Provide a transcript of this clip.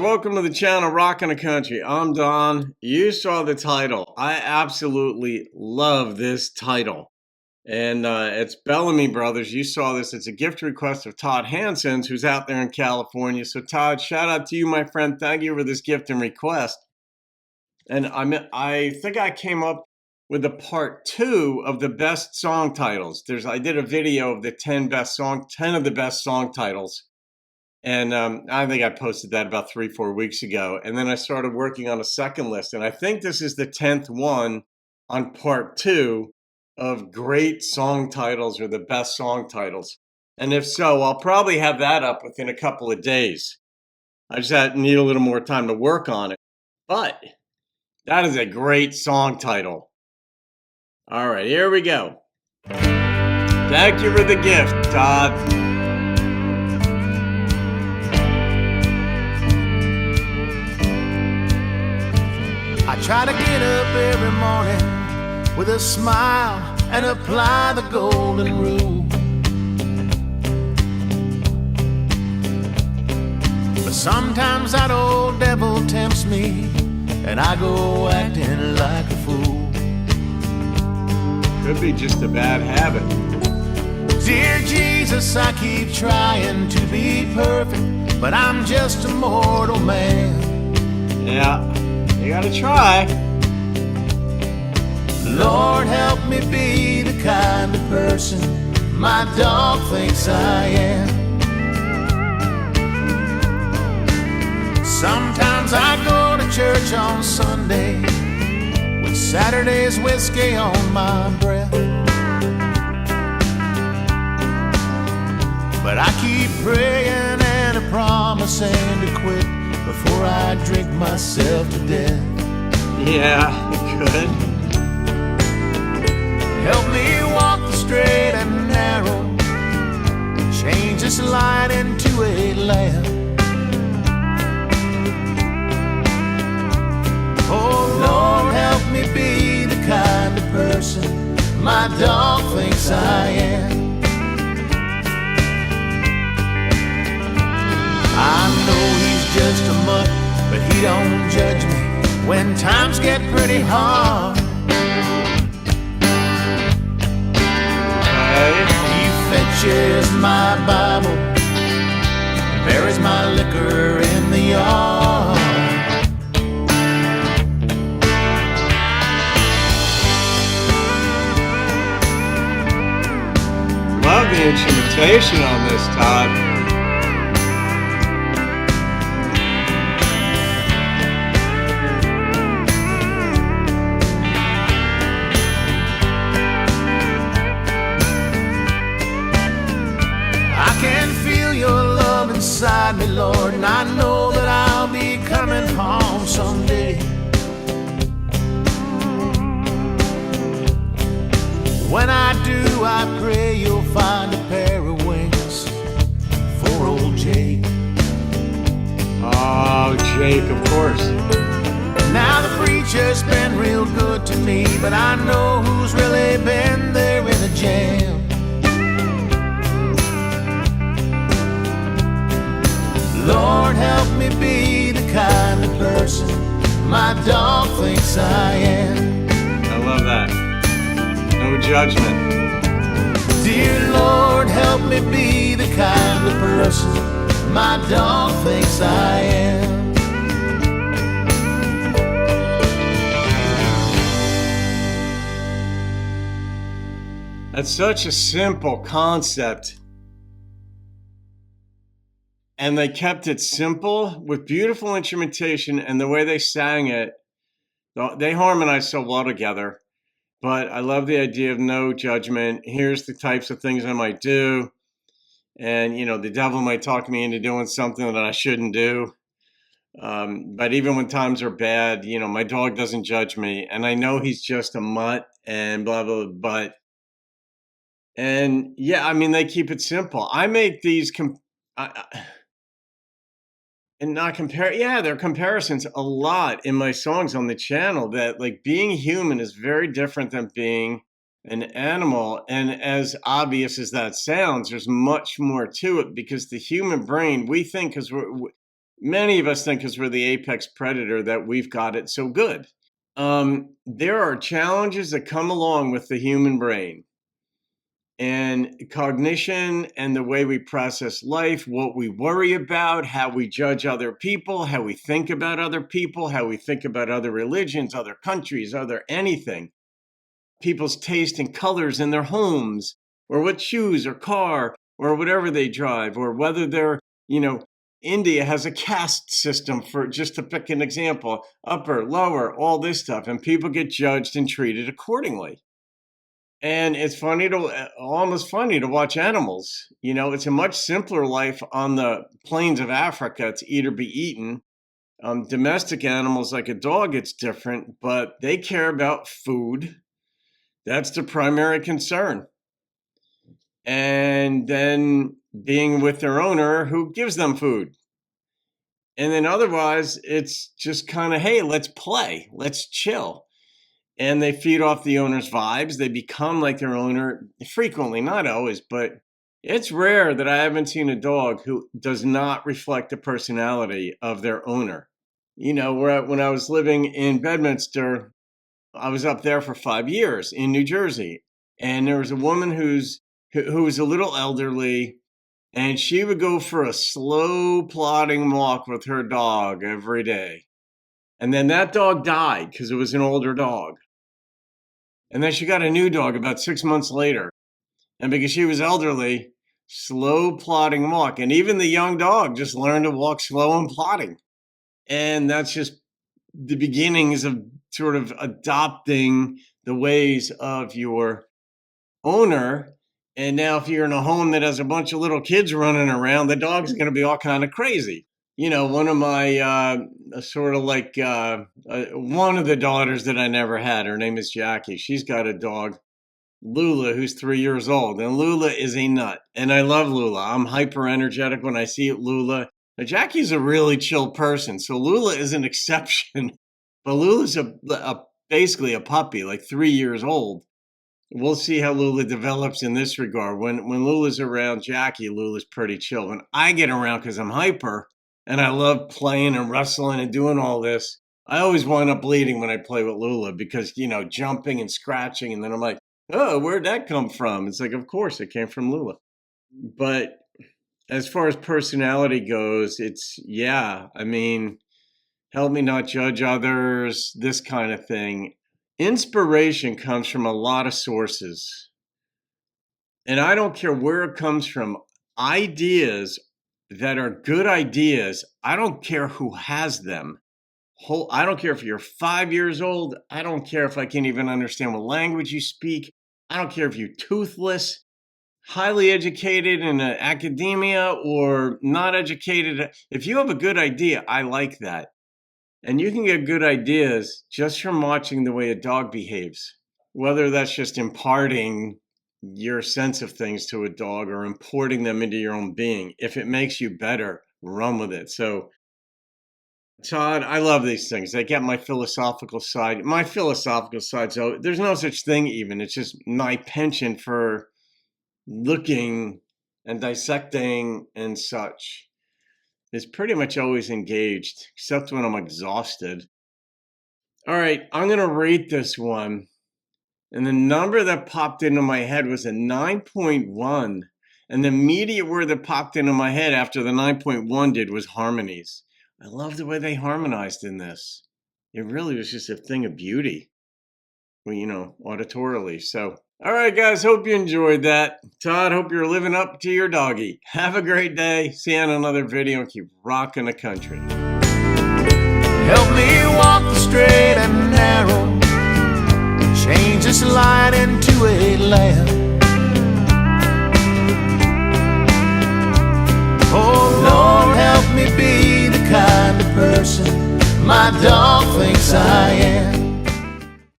welcome to the channel Rockin' the Country. I'm Don. You saw the title. I absolutely love this title. And it's Bellamy Brothers. You saw this. It's a gift request of Todd Hanson, who's out there in California. So Todd, shout out to you, my friend. Thank you for this gift and request. And I think I came up with the part 2 of the best song titles. I did a video of the 10 of the best song titles. And I think I posted that about 3-4 weeks ago. And then I started working on a second list. And I think this is the 10th one on part 2 of great song titles or the best song titles. And if so, I'll probably have that up within a couple of days. I just need a little more time to work on it. But that is a great song title. All right, here we go. Thank you for the gift, Todd. I try to get up every morning with a smile and apply the golden rule. But sometimes that old devil tempts me and I go acting like a fool. Could be just a bad habit. Dear Jesus, I keep trying to be perfect, but I'm just a mortal man. Yeah. You gotta try. Lord, help me be the kind of person my dog thinks I am. Sometimes I go to church on Sunday with Saturday's whiskey on my breath. But I keep praying and a promising to quit before I drink myself to death. Yeah, good. Help me walk the straight and narrow, change this light into a lamp. Oh Lord, help me be the kind of person my dog thinks I am. I know he's just a mutt, but he don't judge me when times get pretty hard. He fetches my Bible, buries my liquor in the yard. Love the instrumentation on this, Todd. Inside me, Lord, and I know that I'll be coming home someday. When I do, I pray you'll find a pair of wings for old Jake. Oh, Jake, of course. Now the preacher's been real good to me, but I know who's really been there in the jam. Lord, help me be the kind of person my dog thinks I am. I love that. No judgment. Dear Lord, help me be the kind of person my dog thinks I am. That's such a simple concept. And they kept it simple with beautiful instrumentation, and the way they sang it, they harmonized so well together. But I love the idea of no judgment. Here's the types of things I might do. And, the devil might talk me into doing something that I shouldn't do. But even when times are bad, my dog doesn't judge me. And I know he's just a mutt and blah, blah, blah. And yeah, I mean, they keep it simple. I make these... And not compare, yeah, there are comparisons a lot in my songs on the channel that like being human is very different than being an animal. And as obvious as that sounds, there's much more to it because the human brain, we think because Many of us think because we're the apex predator that we've got it so good. There are challenges that come along with the human brain and cognition and the way we process life, what we worry about, how we judge other people, how we think about other people, how we think about other religions, other countries, other anything. People's taste in colors in their homes, or what shoes or car or whatever they drive, or whether they're, India has a caste system, for just to pick an example, upper, lower, all this stuff, and people get judged and treated accordingly. And it's almost funny to watch animals. It's a much simpler life on the plains of Africa to eat or be eaten. Domestic animals like a dog, it's different, but they care about food. That's the primary concern. And then being with their owner who gives them food. And then otherwise, it's just kind of, hey, let's play, let's chill. And they feed off the owner's vibes. They become like their owner frequently, not always, but it's rare that I haven't seen a dog who does not reflect the personality of their owner. When I was living in Bedminster, I was up there for 5 years in New Jersey. And there was a woman who was a little elderly, and she would go for a slow plodding walk with her dog every day. And then that dog died because it was an older dog. And then she got a new dog about 6 months later. And because she was elderly, slow plodding walk. And even the young dog just learned to walk slow and plodding. And that's just the beginnings of sort of adopting the ways of your owner. And now if you're in a home that has a bunch of little kids running around, the dog's going to be all kind of crazy. One of my one of the daughters that I never had, her name is Jackie. She's got a dog, Lula, who's 3 years old. And Lula is a nut. And I love Lula. I'm hyper energetic when I see Lula. Now, Jackie's a really chill person. So Lula is an exception. But Lula's basically a puppy, like 3 years old. We'll see how Lula develops in this regard. When Lula's around Jackie, Lula's pretty chill. When I get around, because I'm hyper, and I love playing and wrestling and doing all this, I always wind up bleeding when I play with Lula because, jumping and scratching. And then I'm like, oh, where'd that come from? It's like, of course, it came from Lula. But as far as personality goes, help me not judge others, this kind of thing. Inspiration comes from a lot of sources. And I don't care where it comes from. Ideas that are good ideas, I don't care who has them. I don't care if you're 5 years old. I don't care if I can't even understand what language you speak. I don't care if you're toothless, highly educated in academia, or not educated. If you have a good idea, I like that. And you can get good ideas just from watching the way a dog behaves, whether that's just imparting your sense of things to a dog or importing them into your own being. If it makes you better, run with it. So, Todd, I love these things. They get my philosophical side. My philosophical side, so there's no such thing even. It's just my penchant for looking and dissecting and such. Is pretty much always engaged, except when I'm exhausted. All right, I'm going to rate this one. And the number that popped into my head was a 9.1. And the immediate word that popped into my head after the 9.1 did was harmonies. I love the way they harmonized in this. It really was just a thing of beauty, auditorily. So, all right, guys, hope you enjoyed that. Todd, hope you're living up to your doggy. Have a great day. See you on another video and keep rocking the country. Help me walk the straight and narrow, change this light into a lamp. Oh Lord, help me be the kind of person my dog thinks I am.